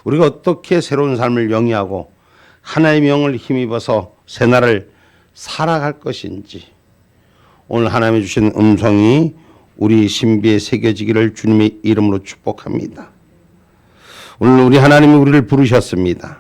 우리가 어떻게 새로운 삶을 영위하고 하나님의 영을 힘입어서 새날을 살아갈 것인지 오늘 하나님이 주신 음성이 우리 신비에 새겨지기를 주님의 이름으로 축복합니다. 오늘 우리 하나님이 우리를 부르셨습니다.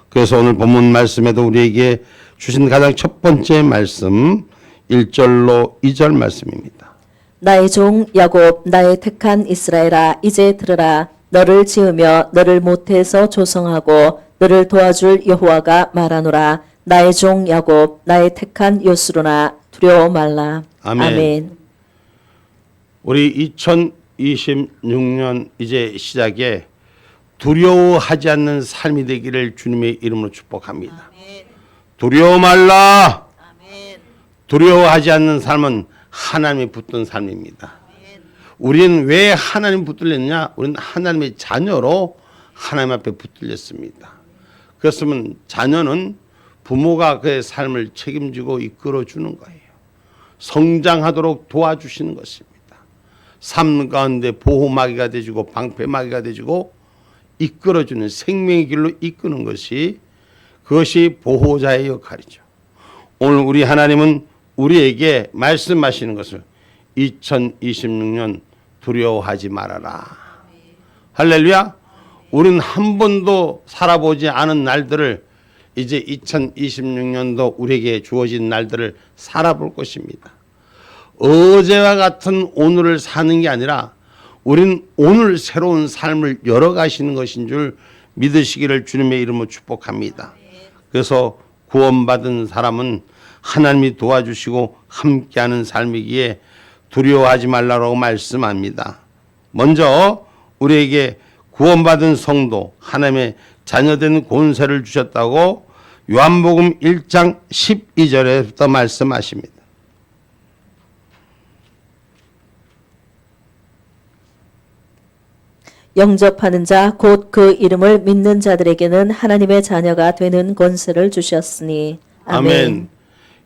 그래서 오늘 본문 말씀에도 우리에게 주신 가장 첫 번째 말씀 1절로 2절 말씀입니다. 나의 종 야곱 나의 택한 이스라엘아 이제 들으라. 너를 지으며 너를 모태에서 조성하고 너를 도와줄 여호와가 말하노라. 나의 종 야곱 나의 택한 요스로나 두려워 말라. 아멘. 우리 2026년 이제 시작에 두려워하지 않는 삶이 되기를 주님의 이름으로 축복합니다. 아멘. 두려워 말라. 아멘. 두려워하지 않는 삶은 하나님이 붙든 삶입니다. 아멘. 우리는 왜 하나님 붙들렸냐? 우리는 하나님의 자녀로 하나님 앞에 붙들렸습니다. 그렇으면 자녀는 부모가 그의 삶을 책임지고 이끌어주는 거예요. 성장하도록 도와주시는 것입니다. 삶 가운데 보호막이가 되어주고 방패막이가 되어주고 이끌어주는 생명의 길로 이끄는 것이 그것이 보호자의 역할이죠. 오늘 우리 하나님은 우리에게 말씀하시는 것을 2026년 두려워하지 말아라. 할렐루야. 우리는 한 번도 살아보지 않은 날들을 이제 2026년도 우리에게 주어진 날들을 살아볼 것입니다. 어제와 같은 오늘을 사는 게 아니라 우리는 오늘 새로운 삶을 열어가시는 것인 줄 믿으시기를 주님의 이름으로 축복합니다. 그래서 구원받은 사람은 하나님이 도와주시고 함께하는 삶이기에 두려워하지 말라고 말씀합니다. 먼저 우리에게 구원받은 성도 하나님의 자녀된 권세를 주셨다고 요한복음 1장 12절에부터 말씀하십니다. 영접하는 자 곧 그 이름을 믿는 자들에게는 하나님의 자녀가 되는 권세를 주셨으니. 아멘.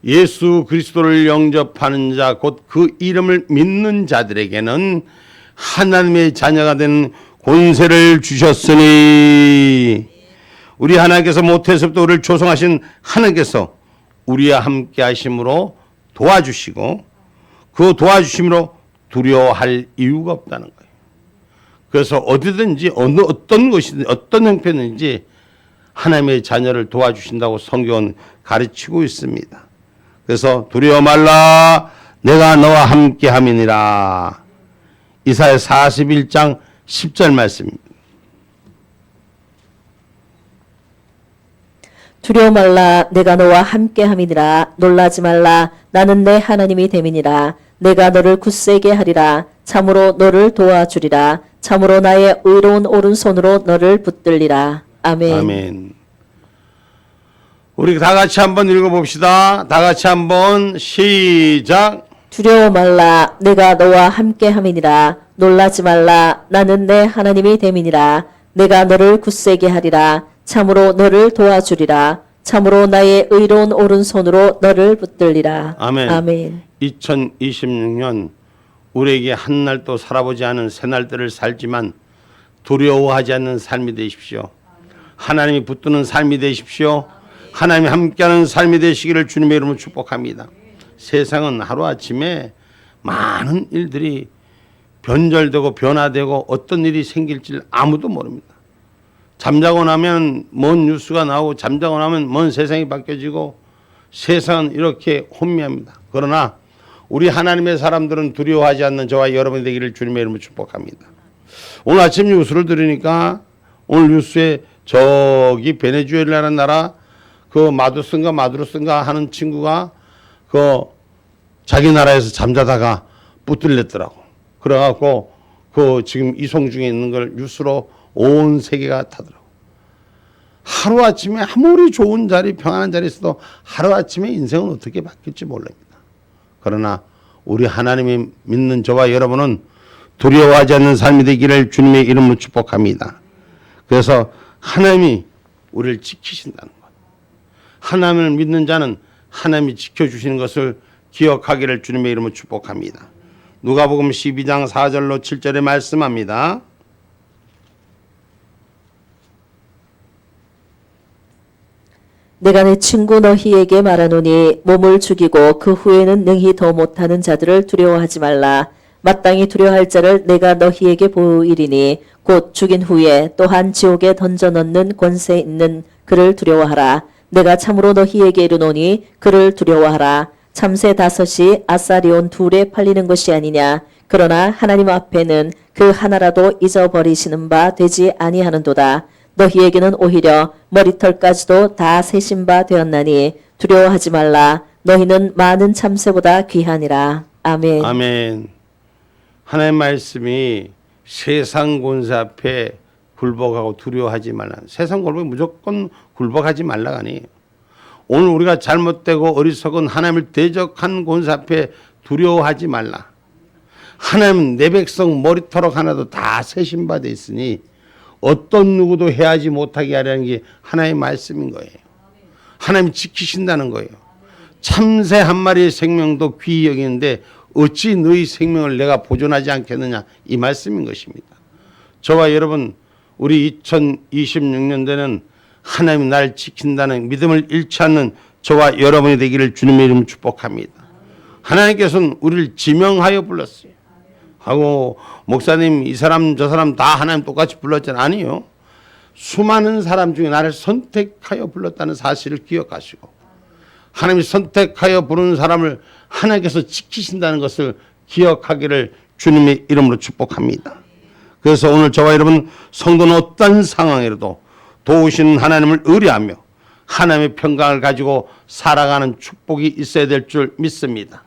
예수 그리스도를 영접하는 자 곧 그 이름을 믿는 자들에게는 하나님의 자녀가 되는 권세를 주셨으니. 우리 하나님께서 모태에서부터 우리를 조성하신 하나님께서 우리와 함께 하심으로 도와주시고 그 도와주심으로 두려워할 이유가 없다는 거예요. 그래서 어디든지 어떤 것이든 어떤 형편인지 하나님의 자녀를 도와주신다고 성경은 가르치고 있습니다. 그래서 두려워 말라 내가 너와 함께 함이니라. 이사야 41장 10절 말씀입니다. 두려워 말라 내가 너와 함께 함이니라. 놀라지 말라 나는 내 하나님이 됨이니라. 내가 너를 굳세게 하리라. 참으로 너를 도와주리라. 참으로 나의 의로운 오른손으로 너를 붙들리라. 아멘. 아멘. 우리 다 같이 한번 읽어봅시다. 다 같이 한번 시작. 두려워 말라 내가 너와 함께 함이니라. 놀라지 말라 나는 내 하나님이 됨이니라. 내가 너를 굳세게 하리라. 참으로 너를 도와주리라. 참으로 나의 의로운 오른손으로 너를 붙들리라. 아멘. 아멘. 2026년 우리에게 한 날도 살아보지 않은 새날들을 살지만 두려워하지 않는 삶이 되십시오. 하나님이 붙드는 삶이 되십시오. 하나님이 함께하는 삶이 되시기를 주님의 이름으로 축복합니다. 세상은 하루아침에 많은 일들이 변절되고 변화되고 어떤 일이 생길지 아무도 모릅니다. 잠자고 나면 먼 뉴스가 나오고 잠자고 나면 먼 세상이 바뀌어지고 세상은 이렇게 혼미합니다. 그러나 우리 하나님의 사람들은 두려워하지 않는 저와 여러분이 되기를 주님의 이름으로 축복합니다. 오늘 아침 뉴스를 들으니까 오늘 뉴스에 저기 베네수엘라라는 나라 그 마두로스인가 하는 친구가 그 자기 나라에서 잠자다가 붙들렸더라고. 그래갖고 그 지금 이송 중에 있는 걸 뉴스로 온 세계가 타더라고. 하루아침에 아무리 좋은 자리 평안한 자리에 있어도 하루아침에 인생은 어떻게 바뀔지 모릅니다. 그러나 우리 하나님이 믿는 저와 여러분은 두려워하지 않는 삶이 되기를 주님의 이름으로 축복합니다. 그래서 하나님이 우리를 지키신다는 것. 하나님을 믿는 자는 하나님이 지켜주시는 것을 기억하기를 주님의 이름으로 축복합니다. 누가복음 12장 4절로 7절에 말씀합니다. 내가 내 친구 너희에게 말하노니 몸을 죽이고 그 후에는 능히 더 못하는 자들을 두려워하지 말라. 마땅히 두려워할 자를 내가 너희에게 보이리니 곧 죽인 후에 또한 지옥에 던져 넣는 권세 있는 그를 두려워하라. 내가 참으로 너희에게 이르노니 그를 두려워하라. 참새 5이 아사리온 2에 팔리는 것이 아니냐. 그러나 하나님 앞에는 그 하나라도 잊어버리시는 바 되지 아니하는도다. 너희에게는 오히려 머리털까지도 다 세신 바 되었나니 두려워하지 말라. 너희는 많은 참새보다 귀하니라. 아멘. 아멘. 하나님의 말씀이 세상 권세 앞에 굴복하고 두려워하지 말라. 세상 굴복에 무조건 굴복하지 말라가 아니에요. 오늘 우리가 잘못되고 어리석은 하나님을 대적한 권세 앞에 두려워하지 말라. 하나님 내 백성 머리털 하나도 다 세신 바 돼 있으니 어떤 누구도 해하지 못하게 하려는 게 하나님의 말씀인 거예요. 하나님 지키신다는 거예요. 참새 한 마리의 생명도 귀히 여기는데 어찌 너희 생명을 내가 보존하지 않겠느냐, 이 말씀인 것입니다. 저와 여러분, 우리 2026년도에는 하나님이 나를 지킨다는 믿음을 잃지 않는 저와 여러분이 되기를 주님의 이름으로 축복합니다. 하나님께서는 우리를 지명하여 불렀어요. 하고 목사님 이 사람 저 사람 다 하나님 똑같이 불렀잖아요. 아니요. 수많은 사람 중에 나를 선택하여 불렀다는 사실을 기억하시고 하나님이 선택하여 부르는 사람을 하나님께서 지키신다는 것을 기억하기를 주님의 이름으로 축복합니다. 그래서 오늘 저와 여러분 성도는 어떤 상황에라도 도우시는 하나님을 의뢰하며 하나님의 평강을 가지고 살아가는 축복이 있어야 될 줄 믿습니다.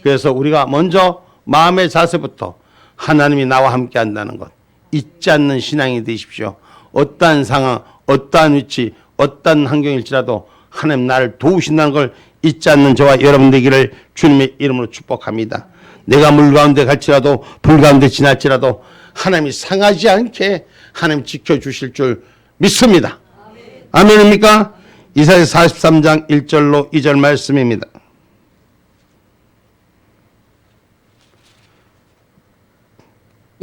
그래서 우리가 먼저 마음의 자세부터 하나님이 나와 함께 한다는 것 잊지 않는 신앙이 되십시오. 어떠한 상황, 어떠한 위치, 어떠한 환경일지라도 하나님 나를 도우신다는 걸 잊지 않는 저와 여러분 되기를 주님의 이름으로 축복합니다. 내가 물 가운데 갈지라도 불 가운데 지날지라도 하나님이 상하지 않게 하나님 지켜주실 줄 믿습니다. 아멘입니까? 이사야 43장 1절로 2절 말씀입니다.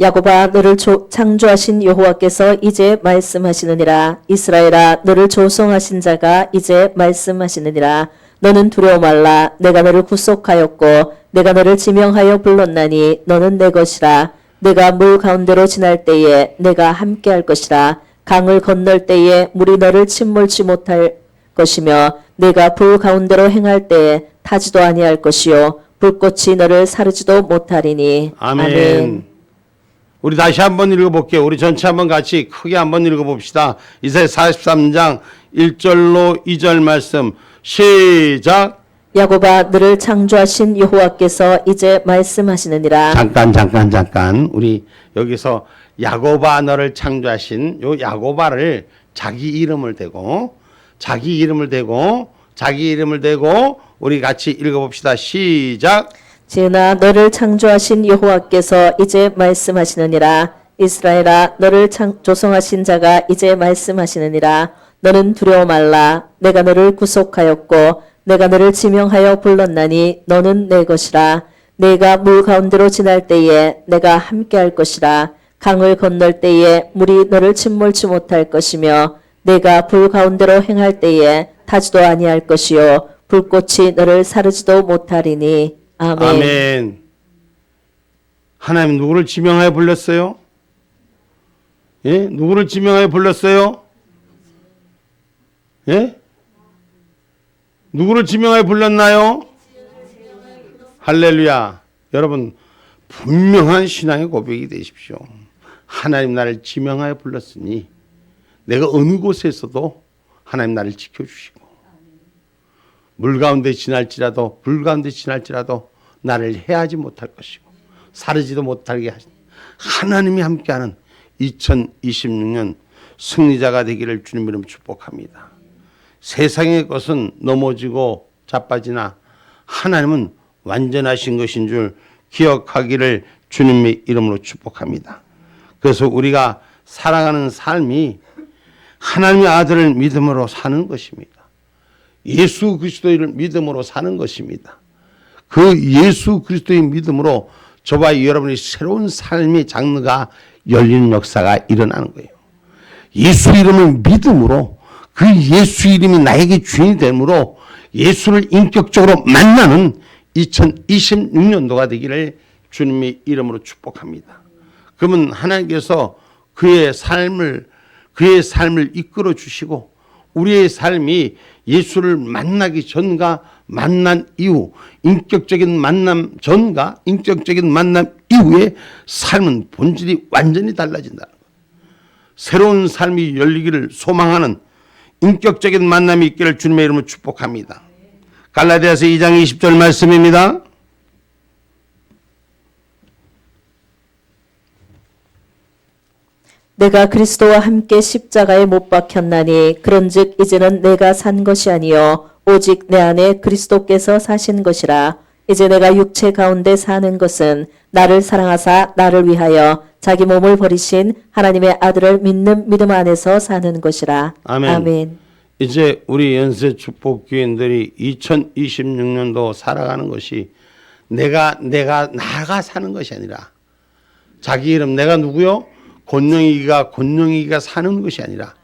야곱아 너를 창조하신 여호와께서 이제 말씀하시느니라. 이스라엘아 너를 조성하신 자가 이제 말씀하시느니라. 너는 두려워 말라. 내가 너를 구속하였고 내가 너를 지명하여 불렀나니 너는 내 것이라. 내가 물 가운데로 지날 때에 내가 함께할 것이라. 강을 건널 때에 물이 너를 침몰치 못할 것이며 내가 불 가운데로 행할 때에 타지도 아니할 것이요 불꽃이 너를 사르지도 못하리니. 아멘. 우리 다시 한번 읽어볼게요. 우리 전체 한번 같이 크게 한번 읽어봅시다. 이사야 43장 1절로 2절 말씀 시작. 야곱아 너를 창조하신 여호와께서 이제 말씀하시느니라. 잠깐. 우리 여기서 야곱아 너를 창조하신 요 야곱아를 자기 이름을 대고 우리 같이 읽어봅시다. 시작. 지은아 너를 창조하신 여호와께서 이제 말씀하시느니라. 이스라엘아 너를 조성하신 자가 이제 말씀하시느니라. 너는 두려워 말라. 내가 너를 구속하였고 내가 너를 지명하여 불렀나니 너는 내 것이라. 내가 물 가운데로 지날 때에 내가 함께할 것이라. 강을 건널 때에 물이 너를 침몰치 못할 것이며 내가 불 가운데로 행할 때에 타지도 아니할 것이요 불꽃이 너를 사르지도 못하리니. 아멘. 아멘. 하나님 누구를 지명하여 불렀어요? 예? 누구를 지명하여 불렀어요? 예? 누구를 지명하여 불렀나요? 할렐루야. 여러분 분명한 신앙의 고백이 되십시오. 하나님 나를 지명하여 불렀으니 내가 어느 곳에서도 하나님 나를 지켜주시고 물 가운데 지날지라도 불 가운데 지날지라도 나를 해하지 못할 것이고 사르지도 못하게 하신 하나님이 함께하는 2026년 승리자가 되기를 주님 이름 축복합니다. 세상의 것은 넘어지고 자빠지나 하나님은 완전하신 것인 줄 기억하기를 주님의 이름으로 축복합니다. 그래서 우리가 살아가는 삶이 하나님의 아들을 믿음으로 사는 것입니다. 예수 그리스도를 믿음으로 사는 것입니다. 그 예수 그리스도의 믿음으로 저와 여러분의 새로운 삶의 장르가 열리는 역사가 일어나는 거예요. 예수 이름을 믿음으로 그 예수 이름이 나에게 주인이 되므로 예수를 인격적으로 만나는 2026년도가 되기를 주님의 이름으로 축복합니다. 그러면 하나님께서 그의 삶을 이끌어 주시고 우리의 삶이 예수를 만나기 전과 만난 이후, 인격적인 만남 전과 인격적인 만남 이후의 삶은 본질이 완전히 달라진다. 새로운 삶이 열리기를 소망하는 인격적인 만남이 있기를 주님의 이름으로 축복합니다. 갈라디아서 2장 20절 말씀입니다. 내가 그리스도와 함께 십자가에 못 박혔나니 그런즉 이제는 내가 산 것이 아니요 오직 내 안에 그리스도께서 사신 것이라. 이제 내가 육체 가운데 사는 것은 나를 사랑하사 나를 위하여 자기 몸을 버리신 하나님의 아들을 믿는 믿음 안에서 사는 것이라. 아멘. 아멘. 이제 우리 연세 축복 교인들이 2026년도 살아가는 것이 나가 사는 것이 아니라 자기 이름 내가 누구요? 곤영이가 사는 것이 아니라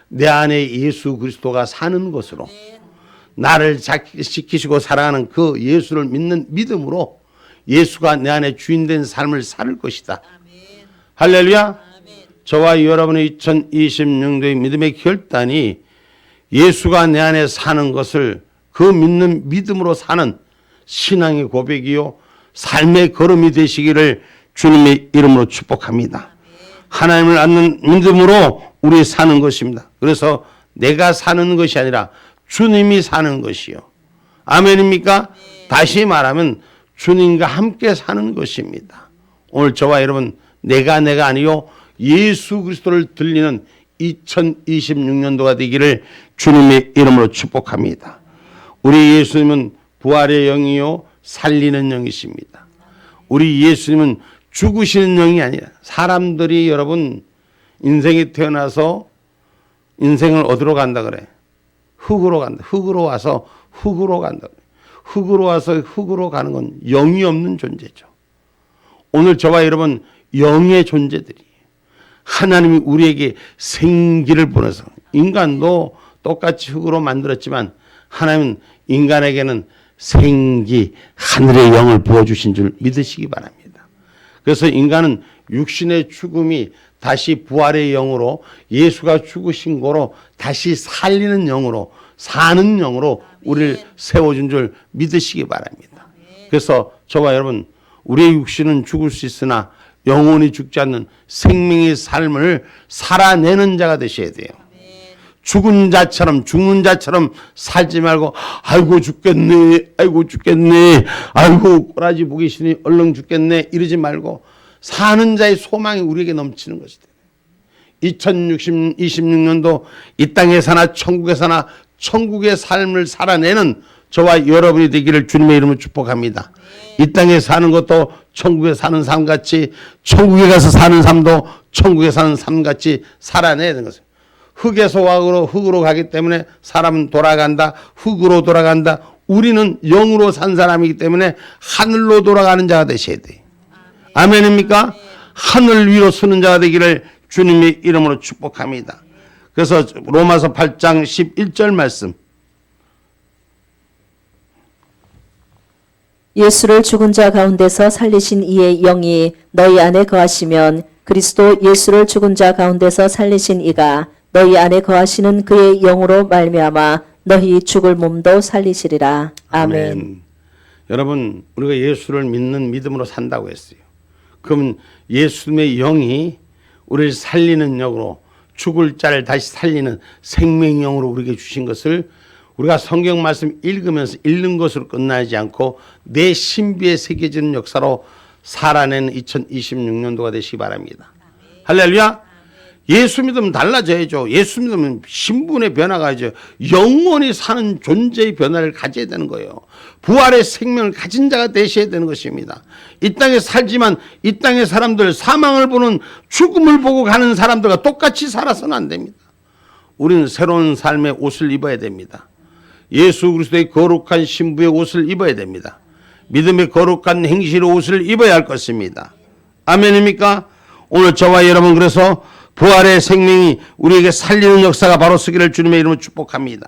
내 안에 예수 그리스도가 사는 것으로 나를 지키시고 사랑하는 그 예수를 믿는 믿음으로 예수가 내 안에 주인된 삶을 살 것이다. 할렐루야. 저와 여러분의 2026년도의 믿음의 결단이 예수가 내 안에 사는 것을 그 믿는 믿음으로 사는 신앙의 고백이요 삶의 걸음이 되시기를 주님의 이름으로 축복합니다. 하나님을 아는 믿음으로 우리 사는 것입니다. 그래서 내가 사는 것이 아니라 주님이 사는 것이요. 아멘입니까? 다시 말하면 주님과 함께 사는 것입니다. 오늘 저와 여러분 내가 아니요 예수 그리스도를 들리는 2026년도가 되기를 주님의 이름으로 축복합니다. 우리 예수님은 부활의 영이요 살리는 영이십니다. 우리 예수님은 죽으시는 영이 아니라 사람들이 여러분 인생에 태어나서 인생을 어디로 간다 그래? 흙으로 간다. 흙으로 와서 흙으로 간다. 흙으로 와서 흙으로 가는 건 영이 없는 존재죠. 오늘 저와 여러분 영의 존재들이 하나님이 우리에게 생기를 보내서 인간도 똑같이 흙으로 만들었지만 하나님은 인간에게는 생기 하늘의 영을 부어주신 줄 믿으시기 바랍니다. 그래서 인간은 육신의 죽음이 다시 부활의 영으로 예수가 죽으신 거로 다시 살리는 영으로 사는 영으로 우리를 세워준 줄 믿으시기 바랍니다. 그래서 저와 여러분 우리의 육신은 죽을 수 있으나 영원히 죽지 않는 생명의 삶을 살아내는 자가 되셔야 돼요. 죽는 자처럼 살지 말고 아이고 죽겠네 아이고 꼬라지 보기 싫으니 얼른 죽겠네 이러지 말고 사는 자의 소망이 우리에게 넘치는 것이 돼요. 2026년도 이 땅에 사나 천국에 사나 천국의 삶을 살아내는 저와 여러분이 되기를 주님의 이름으로 축복합니다. 이 땅에 사는 것도 천국에 사는 삶같이 천국에 가서 사는 삶도 천국에 사는 삶같이 살아내야 되는 것이에요. 흙에서 흙으로 가기 때문에 사람은 돌아간다. 흙으로 돌아간다. 우리는 영으로 산 사람이기 때문에 하늘로 돌아가는 자가 되셔야 돼요. 아멘입니까? 하늘 위로 서는 자가 되기를 주님의 이름으로 축복합니다. 그래서 로마서 8장 11절 말씀. 예수를 죽은 자 가운데서 살리신 이의 영이 너희 안에 거하시면 그리스도 예수를 죽은 자 가운데서 살리신 이가 너희 안에 거하시는 그의 영으로 말미암아 너희 죽을 몸도 살리시리라. 아멘. 여러분 우리가 예수를 믿는 믿음으로 산다고 했어요. 그러면 예수님의 영이 우리를 살리는 영으로 죽을 자를 다시 살리는 생명영으로 우리에게 주신 것을 우리가 성경 말씀 읽으면서 읽는 것으로 끝나지 않고 내 신비에 새겨지는 역사로 살아내는 2026년도가 되시기 바랍니다. 할렐루야. 예수 믿으면 달라져야죠. 예수 믿으면 신분의 변화가 이제 영원히 사는 존재의 변화를 가져야 되는 거예요. 부활의 생명을 가진 자가 되셔야 되는 것입니다. 이 땅에 살지만 이 땅의 사람들 사망을 보는 죽음을 보고 가는 사람들과 똑같이 살아서는 안 됩니다. 우리는 새로운 삶의 옷을 입어야 됩니다. 예수 그리스도의 거룩한 신부의 옷을 입어야 됩니다. 믿음의 거룩한 행실의 옷을 입어야 할 것입니다. 아멘입니까? 오늘 저와 여러분 그래서 부활의 생명이 우리에게 살리는 역사가 바로 서기를 주님의 이름으로 축복합니다.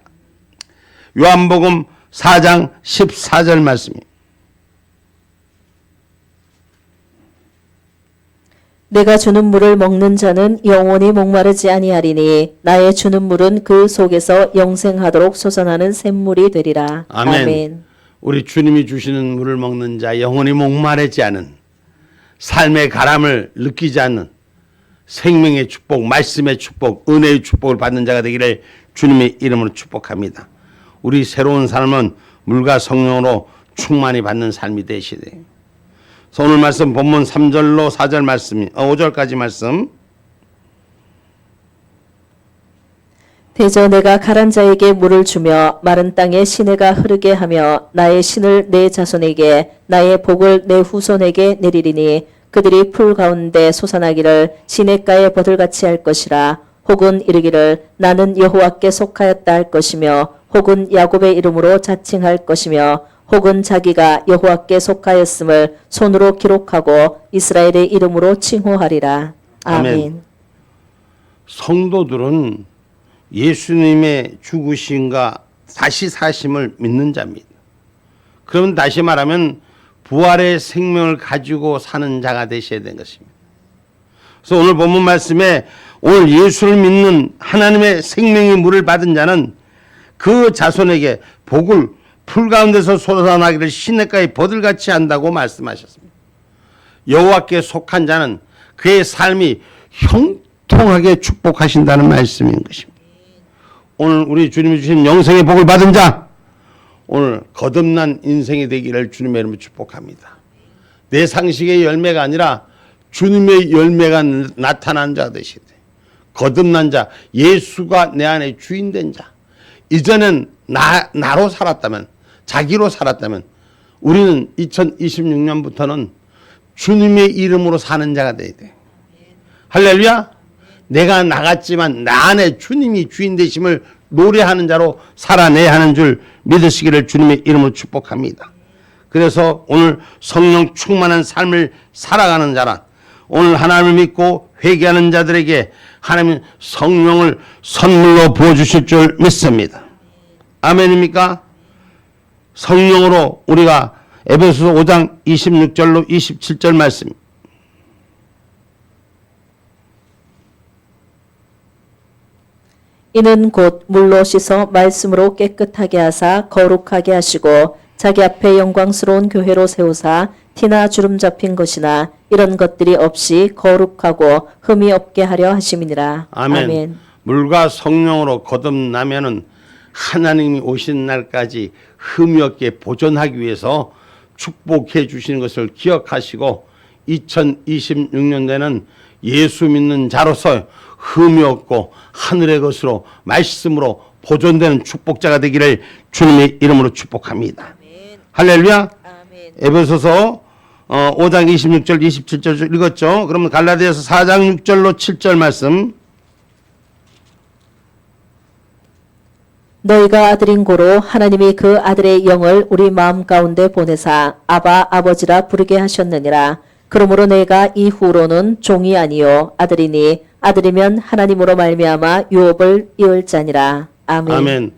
요한복음 4장 14절 말씀입니다. 내가 주는 물을 먹는 자는 영원히 목마르지 아니하리니 나의 주는 물은 그 속에서 영생하도록 솟아나는 샘물이 되리라. 아멘. 우리 주님이 주시는 물을 먹는 자, 영원히 목마르지 않은, 삶의 가람을 느끼지 않는 생명의 축복, 말씀의 축복, 은혜의 축복을 받는 자가 되기를 주님의 이름으로 축복합니다. 우리 새로운 삶은 물과 성령으로 충만히 받는 삶이 되시되, 오늘 말씀 본문 3절로 4절 말씀, 5절까지 말씀. 대저 내가 가란 자에게 물을 주며 마른 땅에 시내가 흐르게 하며 나의 신을 내 자손에게 나의 복을 내 후손에게 내리리니 그들이 풀 가운데 솟아나기를 시냇가에 버들같이 할 것이라. 혹은 이르기를 나는 여호와께 속하였다 할 것이며 혹은 야곱의 이름으로 자칭할 것이며 혹은 자기가 여호와께 속하였음을 손으로 기록하고 이스라엘의 이름으로 칭호하리라. 아멘. 아멘. 성도들은 예수님의 죽으심과 다시 사심을 믿는 자입니다. 그러면 다시 말하면 부활의 생명을 가지고 사는 자가 되셔야 되는 것입니다. 그래서 오늘 본문 말씀에 오늘 예수를 믿는 하나님의 생명의 물을 받은 자는 그 자손에게 복을 풀 가운데서 솟아나기를 시냇가에 버들같이 한다고 말씀하셨습니다. 여호와께 속한 자는 그의 삶이 형통하게 축복하신다는 말씀인 것입니다. 오늘 우리 주님이 주신 영생의 복을 받은 자, 오늘 거듭난 인생이 되기를 주님의 이름으로 축복합니다. 내 상식의 열매가 아니라 주님의 열매가 나타난 자 되시되, 거듭난 자, 예수가 내 안에 주인된 자. 이전엔 나로 살았다면, 자기로 살았다면 우리는 2026년부터는 주님의 이름으로 사는 자가 돼야 돼. 할렐루야. 내가 나갔지만 나 안에 주님이 주인 되심을 노래하는 자로 살아내야 하는 줄 믿으시기를 주님의 이름으로 축복합니다. 그래서 오늘 성령 충만한 삶을 살아가는 자라, 오늘 하나님을 믿고 회개하는 자들에게 하나님은 성령을 선물로 부어주실 줄 믿습니다. 아멘입니까? 성령으로 우리가 에베소서 5장 26절로 27절 말씀. 이는 곧 물로 씻어 말씀으로 깨끗하게 하사 거룩하게 하시고 자기 앞에 영광스러운 교회로 세우사 티나 주름 잡힌 것이나 이런 것들이 없이 거룩하고 흠이 없게 하려 하심이니라. 아멘. 아멘. 물과 성령으로 거듭나면은 하나님이 오신 날까지 흠이 없게 보존하기 위해서 축복해 주시는 것을 기억하시고 2026년에는 예수 믿는 자로서 흠이 없고 하늘의 것으로 말씀으로 보존되는 축복자가 되기를 주님의 이름으로 축복합니다. 아멘. 할렐루야. 아멘. 에베소서 5장 26절 27절 읽었죠. 그러면 갈라디아서 4장 6절로 7절 말씀. 너희가 아들인 고로 하나님이 그 아들의 영을 우리 마음 가운데 보내사 아바 아버지라 부르게 하셨느니라. 그러므로 내가 이후로는 종이 아니요 아들이니 아들이면 하나님으로 말미암아 유업을 이을 자니라. 아멘. 아멘.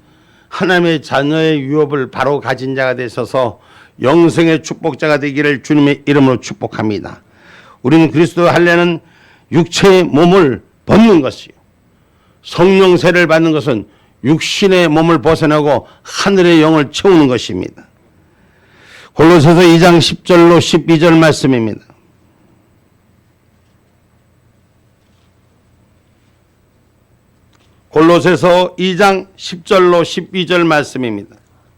하나님의 자녀의 유업을 바로 가진 자가 되셔서 영생의 축복자가 되기를 주님의 이름으로 축복합니다. 우리는 그리스도 할례는 육체의 몸을 벗는 것이요, 성령세를 받는 것은 육신의 몸을 벗어나고 하늘의 영을 채우는 것입니다. 골로새서 2장 10절로 12절 말씀입니다. 골로새서 2장 10절로 12절 말씀입니다.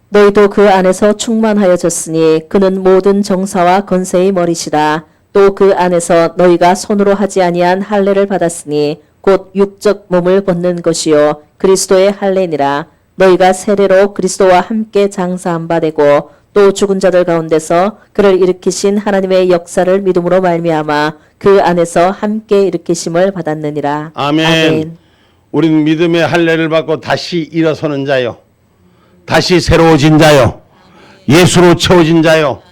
너희도 그 안에서 충만하여졌으니 그는 모든 정사와 건세의 머리시라. 또 그 안에서 너희가 손으로 하지 아니한 할례를 받았으니 곧 육적 몸을 벗는 것이요 그리스도의 할례니라. 너희가 세례로 그리스도와 함께 장사한 바 되고 또 죽은 자들 가운데서 그를 일으키신 하나님의 역사를 믿음으로 말미암아 그 안에서 함께 일으키심을 받았느니라. 아멘. 아멘. 우리는 믿음의 할례를 받고 다시 일어서는 자요, 다시 새로워진 자요, 예수로 채워진 자요,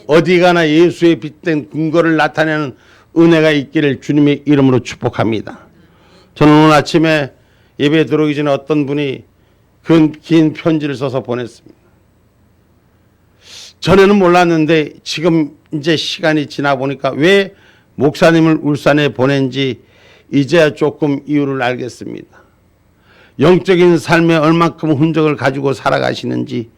어디 가나 예수의 빛된 근거를 나타내는 은혜가 있기를 주님의 이름으로 축복합니다. 저는 오늘 아침에 예배에 들어오기 전에 어떤 분이 긴 편지를 써서 보냈습니다. 전에는 몰랐는데 지금 이제 시간이 지나 보니까 왜 목사님을 울산에 보낸지 이제야 조금 이유를 알겠습니다. 영적인 삶에 얼만큼 흔적을 가지고 살아가시는지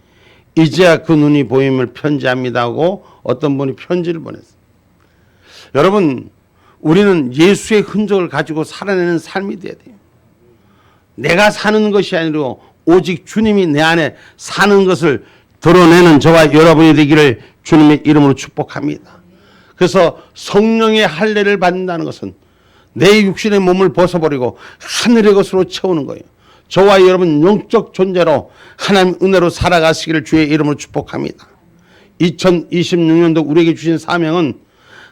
이제야 그 눈이 보임을 편지합니다 하고 어떤 분이 편지를 보냈습니다. 여러분, 우리는 예수의 흔적을 가지고 살아내는 삶이 돼야 돼요. 내가 사는 것이 아니라 오직 주님이 내 안에 사는 것을 드러내는 저와 여러분이 되기를 주님의 이름으로 축복합니다. 그래서 성령의 할례를 받는다는 것은 내 육신의 몸을 벗어버리고 하늘의 것으로 채우는 거예요. 저와 여러분 영적 존재로 하나님 은혜로 살아가시기를 주의 이름으로 축복합니다. 2026년도 우리에게 주신 사명은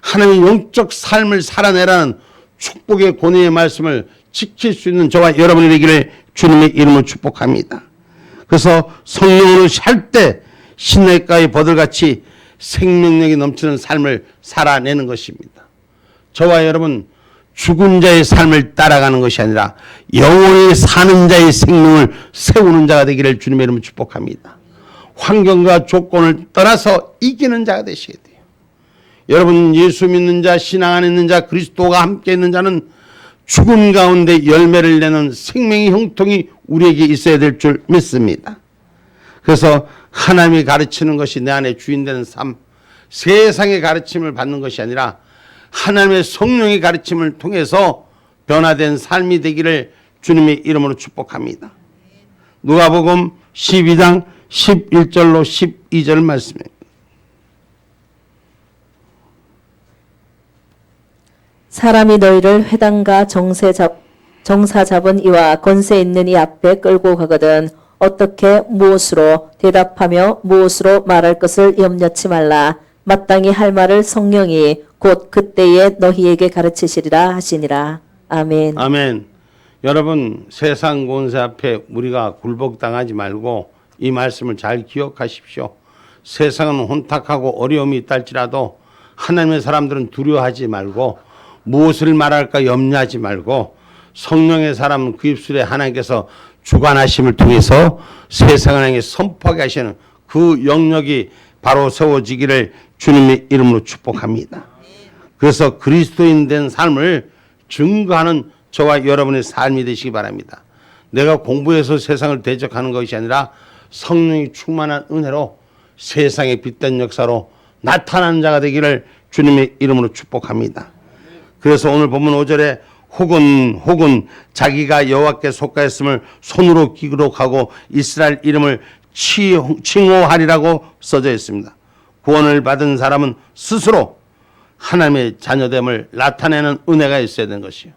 하나님의 영적 삶을 살아내라는 축복의 권위의 말씀을 지킬 수 있는 저와 여러분이 되기를 주님의 이름으로 축복합니다. 그래서 성령으로 살 때 시냇가의 버들같이 생명력이 넘치는 삶을 살아내는 것입니다. 저와 여러분 죽은 자의 삶을 따라가는 것이 아니라 영원히 사는 자의 생명을 세우는 자가 되기를 주님의 이름으로 축복합니다. 환경과 조건을 떠나서 이기는 자가 되셔야 돼요. 여러분 예수 믿는 자, 신앙 안에 있는 자, 그리스도가 함께 있는 자는 죽음 가운데 열매를 내는 생명의 형통이 우리에게 있어야 될 줄 믿습니다. 그래서 하나님이 가르치는 것이 내 안에 주인되는 삶, 세상의 가르침을 받는 것이 아니라 하나님의 성령의 가르침을 통해서 변화된 삶이 되기를 주님의 이름으로 축복합니다. 누가복음 12장 11절로 12절 말씀입니다. 사람이 너희를 회당과 정사 잡은 이와 권세 있는 이 앞에 끌고 가거든 어떻게 무엇으로 대답하며 무엇으로 말할 것을 염려치 말라. 마땅히 할 말을 성령이 곧 그때에 너희에게 가르치시리라 하시니라. 아멘. 아멘. 여러분 세상 권세 앞에 우리가 굴복당하지 말고 이 말씀을 잘 기억하십시오. 세상은 혼탁하고 어려움이 있다 할지라도 하나님의 사람들은 두려워하지 말고 무엇을 말할까 염려하지 말고 성령의 사람은 그 입술에 하나님께서 주관하심을 통해서 세상을 향해 선포하게 하시는 그 영역이 바로 세워지기를 주님의 이름으로 축복합니다. 그래서 그리스도인 된 삶을 증거하는 저와 여러분의 삶이 되시기 바랍니다. 내가 공부해서 세상을 대적하는 것이 아니라 성령이 충만한 은혜로 세상의 빛된 역사로 나타나는 자가 되기를 주님의 이름으로 축복합니다. 그래서 오늘 본문 5절에 혹은 자기가 여호와께 속하였음을 손으로 기록하고 이스라엘 이름을 칭호하리라고 써져 있습니다. 구원을 받은 사람은 스스로 하나님의 자녀됨을 나타내는 은혜가 있어야 되는 것이요.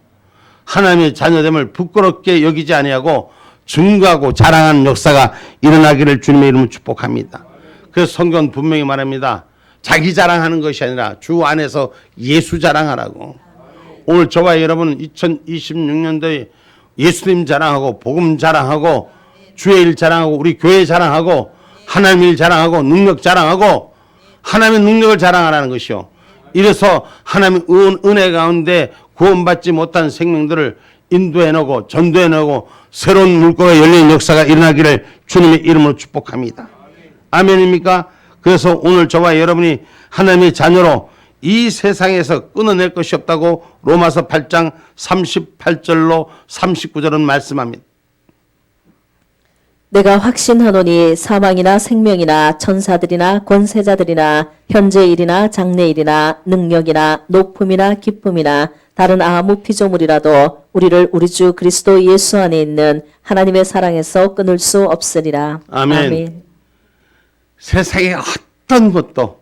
하나님의 자녀됨을 부끄럽게 여기지 아니하고 증거하고 자랑하는 역사가 일어나기를 주님의 이름으로 축복합니다. 그래서 성경은 분명히 말합니다. 자기 자랑하는 것이 아니라 주 안에서 예수 자랑하라고. 오늘 저와 여러분은 2026년도에 예수님 자랑하고 복음 자랑하고 주의 일 자랑하고 우리 교회 자랑하고 하나님 일 자랑하고 능력 자랑하고 하나님의 능력을 자랑하라는 것이요. 이래서 하나님의 은혜 가운데 구원받지 못한 생명들을 인도해내고 전도해내고 새로운 물꼬가 열리는 역사가 일어나기를 주님의 이름으로 축복합니다. 아멘입니까? 그래서 오늘 저와 여러분이 하나님의 자녀로 이 세상에서 끊어낼 것이 없다고 로마서 8장 38절로 39절은 말씀합니다. 내가 확신하노니 사망이나 생명이나 천사들이나 권세자들이나 현재일이나 장래일이나 능력이나 높음이나 기쁨이나 다른 아무 피조물이라도 우리를 우리 주 그리스도 예수 안에 있는 하나님의 사랑에서 끊을 수 없으리라. 아멘. 세상의 어떤 것도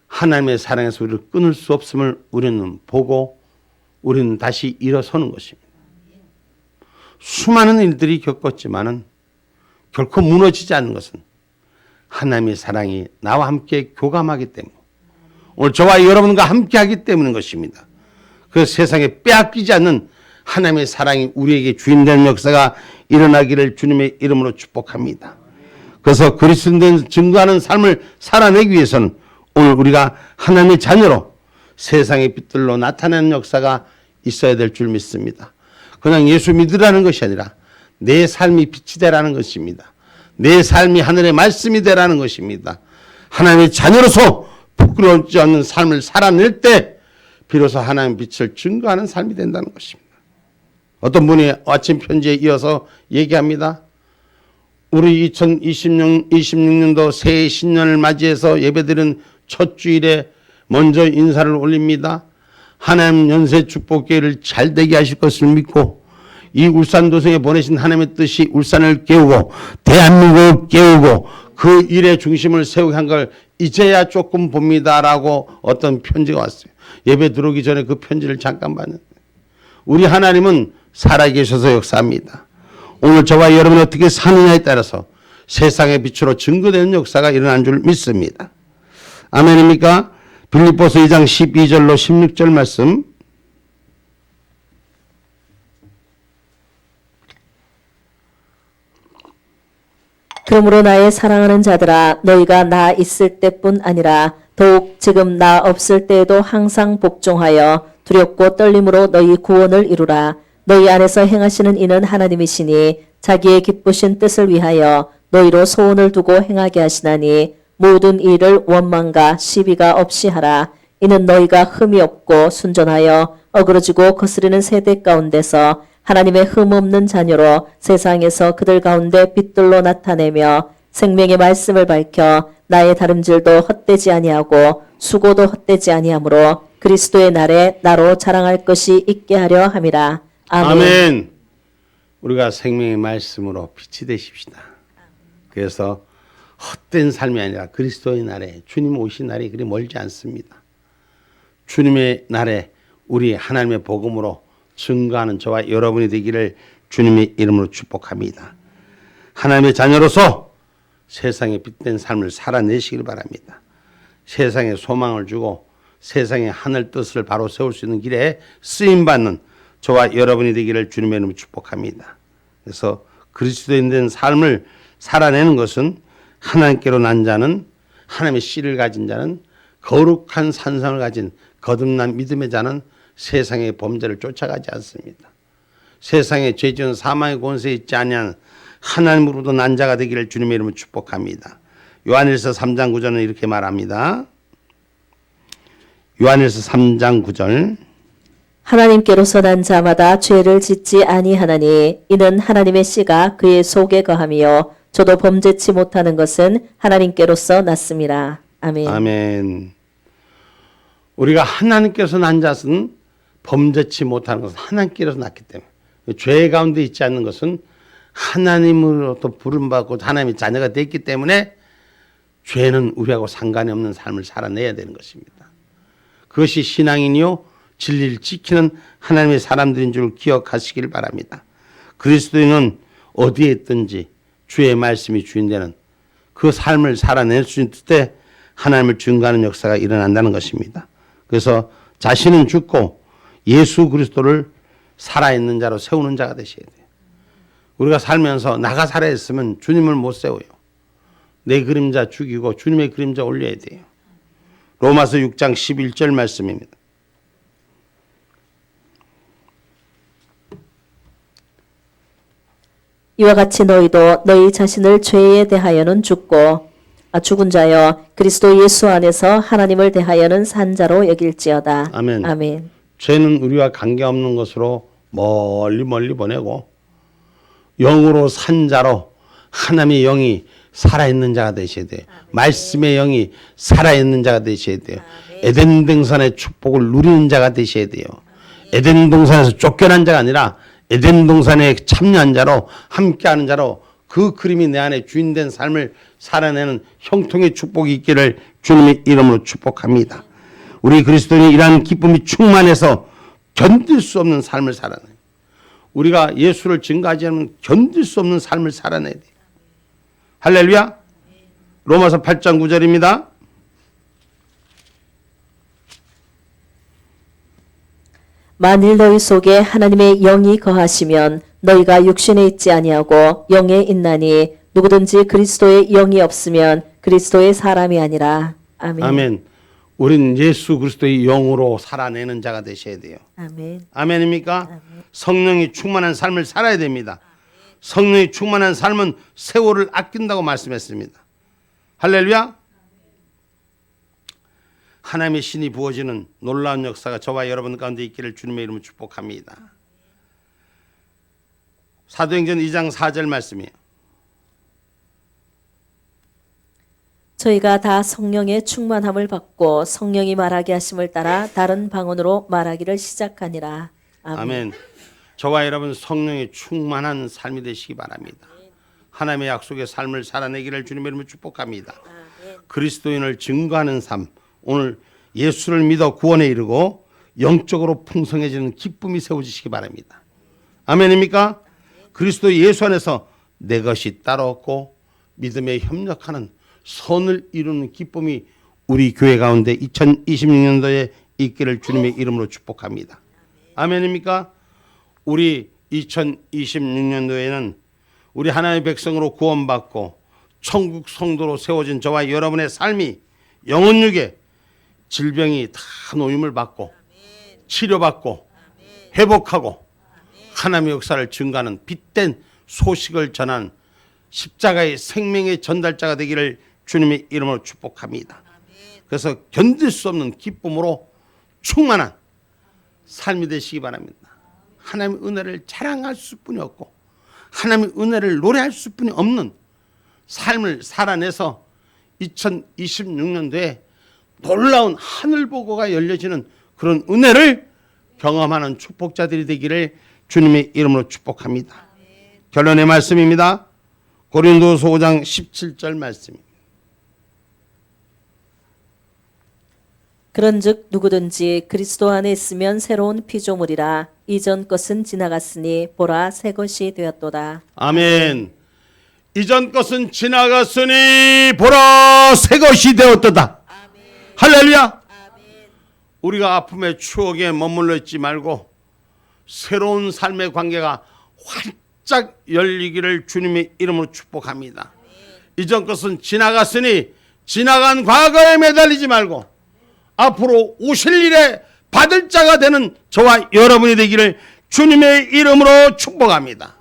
하나님의 사랑에서 우리를 끊을 수 없음을 우리는 보고 우리는 다시 일어서는 것입니다. 수많은 일들이 겪었지만은 결코 무너지지 않는 것은 하나님의 사랑이 나와 함께 교감하기 때문에 오늘 저와 여러분과 함께 하기 때문인 것입니다. 그 세상에 빼앗기지 않는 하나님의 사랑이 우리에게 주인되는 역사가 일어나기를 주님의 이름으로 축복합니다. 그래서 그리스도인 증거하는 삶을 살아내기 위해서는 오늘 우리가 하나님의 자녀로 세상의 빛들로 나타내는 역사가 있어야 될 줄 믿습니다. 그냥 예수 믿으라는 것이 아니라 내 삶이 빛이 되라는 것입니다. 내 삶이 하늘의 말씀이 되라는 것입니다. 하나님의 자녀로서 부끄러워지 않는 삶을 살아낼 때 비로소 하나님의 빛을 증거하는 삶이 된다는 것입니다. 어떤 분이 아침 편지에 이어서 얘기합니다. 우리 2026년도 새해 신년을 맞이해서 예배드린 첫 주일에 먼저 인사를 올립니다. 하나님 연세 축복교회를 잘 되게 하실 것을 믿고 이 울산 도성에 보내신 하나님의 뜻이 울산을 깨우고 대한민국을 깨우고 그 일의 중심을 세우게 한 걸 이제야 조금 봅니다라고 어떤 편지가 왔어요. 예배 들어오기 전에 그 편지를 잠깐 봤는데 우리 하나님은 살아계셔서 역사합니다. 오늘 저와 여러분이 어떻게 사느냐에 따라서 세상의 빛으로 증거되는 역사가 일어난 줄 믿습니다. 아멘입니까? 빌립보서 2장 12절로 16절 말씀. 그러므로 나의 사랑하는 자들아 너희가 나 있을 때뿐 아니라 더욱 지금 나 없을 때에도 항상 복종하여 두렵고 떨림으로 너희 구원을 이루라. 너희 안에서 행하시는 이는 하나님이시니 자기의 기쁘신 뜻을 위하여 너희로 소원을 두고 행하게 하시나니 모든 일을 원망과 시비가 없이 하라. 이는 너희가 흠이 없고 순전하여 어그러지고 거스리는 세대 가운데서 하나님의 흠 없는 자녀로 세상에서 그들 가운데 빛들로 나타내며 생명의 말씀을 밝혀 나의 다름질도 헛되지 아니하고 수고도 헛되지 아니하므로 그리스도의 날에 나로 자랑할 것이 있게 하려 함이라. 아멘. 아멘. 우리가 생명의 말씀으로 빛이 되십시다. 그래서 헛된 삶이 아니라 그리스도의 날에 주님 오신 날이 그리 멀지 않습니다. 주님의 날에 우리 하나님의 복음으로 증거하는 저와 여러분이 되기를 주님의 이름으로 축복합니다. 하나님의 자녀로서 세상에 빛된 삶을 살아내시길 바랍니다. 세상에 소망을 주고 세상의 하늘 뜻을 바로 세울 수 있는 길에 쓰임받는 저와 여러분이 되기를 주님의 이름으로 축복합니다. 그래서 그리스도인 된 삶을 살아내는 것은 하나님께로 난 자는 하나님의 씨를 가진 자는 거룩한 산성을 가진 거듭난 믿음의 자는 세상의 범죄를 쫓아가지 않습니다. 세상에 죄 지은 사망의 권세에 있지 아니한 하나님으로부터 난 자가 되기를 주님의 이름으로 축복합니다. 요한일서 3장 9절은 이렇게 말합니다. 요한일서 3장 9절. 하나님께로서 난 자마다 죄를 짓지 아니하나니 이는 하나님의 씨가 그의 속에 거함이요 저도 범죄치 못하는 것은 하나님께로서 났습니다. 아멘. 아멘. 우리가 하나님께서 난 자는 범죄치 못하는 것은 하나님께로서 났기 때문에 죄 가운데 있지 않는 것은 하나님으로부터 부름받고 하나님의 자녀가 됐기 때문에 죄는 우리하고 상관이 없는 삶을 살아내야 되는 것입니다. 그것이 신앙이요 진리를 지키는 하나님의 사람들인 줄 기억하시길 바랍니다. 그리스도인은 어디에 있든지 주의 말씀이 주인되는 그 삶을 살아낼 수 있을 때 하나님을 증거하는 역사가 일어난다는 것입니다. 그래서 자신은 죽고 예수 그리스도를 살아있는 자로 세우는 자가 되셔야 돼요. 우리가 살면서 나가 살아있으면 주님을 못 세워요. 내 그림자 죽이고 주님의 그림자 올려야 돼요. 로마서 6장 11절 말씀입니다. 이와 같이 너희도 너희 자신을 죄에 대하여는 죽은 자여 그리스도 예수 안에서 하나님을 대하여는 산 자로 여길지어다. 아멘. 아멘. 죄는 우리와 관계없는 것으로 멀리 보내고 영으로 산 자로 하나님의 영이 살아있는 자가 되셔야 돼요. 말씀의 영이 살아있는 자가 되셔야 돼요. 에덴 동산의 축복을 누리는 자가 되셔야 돼요. 에덴 동산에서 쫓겨난 자가 아니라 에덴 동산에 참여한 자로 함께하는 자로 그 그림이 내 안에 주인된 삶을 살아내는 형통의 축복이 있기를 주님의 이름으로 축복합니다. 우리 그리스도인이 이러한 기쁨이 충만해서 견딜 수 없는 삶을 살아내요. 우리가 예수를 증거하지 않으면 견딜 수 없는 삶을 살아내야 돼요. 할렐루야. 로마서 8장 9절입니다. 만일 너희 속에 하나님의 영이 거하시면 너희가 육신에 있지 아니하고 영에 있나니 누구든지 그리스도의 영이 없으면 그리스도의 사람이 아니라. 아멘. 아멘. 우린 예수 그리스도의 영으로 살아내는 자가 되셔야 돼요. 아멘. 아멘입니까? 성령이 충만한 삶을 살아야 됩니다. 성령이 충만한 삶은 세월을 아낀다고 말씀했습니다. 할렐루야. 하나님의 신이 부어지는 놀라운 역사가 저와 여러분 가운데 있기를 주님의 이름으로 축복합니다. 사도행전 2장 4절 말씀이에요. 저희가 다 성령의 충만함을 받고 성령이 말하게 하심을 따라 다른 방언으로 말하기를 시작하니라. 아멘. 아멘. 저와 여러분 성령의 충만한 삶이 되시기 바랍니다. 하나님의 약속의 삶을 살아내기를 주님의 이름으로 축복합니다. 그리스도인을 증거하는 삶, 오늘 예수를 믿어 구원에 이르고 영적으로 풍성해지는 기쁨이 세워지시기 바랍니다. 아멘입니까? 그리스도 예수 안에서 내 것이 따로 없고 믿음에 협력하는 선을 이루는 기쁨이 우리 교회 가운데 2026년도에 있기를 주님의 이름으로 축복합니다. 아멘입니까? 우리 2026년도에는 우리 하나님의 백성으로 구원받고 천국 성도로 세워진 저와 여러분의 삶이 영혼육에 질병이 다 노임을 받고 치료받고 회복하고 하나님의 역사를 증가하는 빛된 소식을 전하는 십자가의 생명의 전달자가 되기를 주님의 이름으로 축복합니다. 그래서 견딜 수 없는 기쁨으로 충만한 삶이 되시기 바랍니다. 하나님의 은혜를 자랑할 수뿐이 없고 하나님의 은혜를 노래할 수뿐이 없는 삶을 살아내서 2026년도에 놀라운 하늘보고가 열려지는 그런 은혜를 경험하는 축복자들이 되기를 주님의 이름으로 축복합니다. 결론의 말씀입니다. 고린도서 5장 17절 말씀입니다. 그런즉 누구든지 그리스도 안에 있으면 새로운 피조물이라 이전 것은 지나갔으니 보라 새 것이 되었도다. 아멘. 이전 것은 지나갔으니 보라 새 것이 되었도다. 할렐루야. 우리가 아픔의 추억에 머물러 있지 말고 새로운 삶의 관계가 활짝 열리기를 주님의 이름으로 축복합니다. 이전 것은 지나갔으니 지나간 과거에 매달리지 말고 앞으로 오실 일에 받을 자가 되는 저와 여러분이 되기를 주님의 이름으로 축복합니다.